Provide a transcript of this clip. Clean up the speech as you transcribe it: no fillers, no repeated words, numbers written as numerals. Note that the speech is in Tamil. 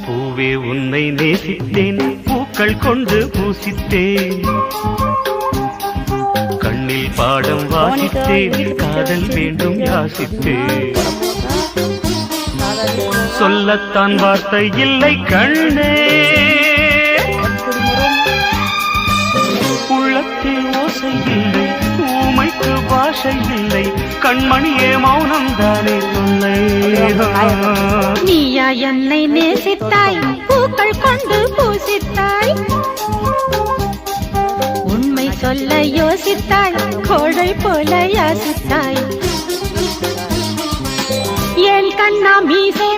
பூவே உன்னை நேசித்தேன், பூக்கள் கொண்டு பூசித்தேன், கண்ணில் பாடம் வாசித்தேன், காதல் வேண்டும் யாசித்தேன். சொல்லத்தான் வார்த்தை இல்லை கண்ணே, உள்ளத்தில் ஓசை இல்லை, ஊமைக்கு பாஷை இல்லை, கண்மணியே மௌனம் தானே சொல்லை. நீயா என்னை நேசித்தாய், பூக்கள் கொண்டு பூசித்தாய், உண்மை சொல்ல யோசித்தாய், கோழை போல யாசித்தாய். ஏன் கண்ணா மீசை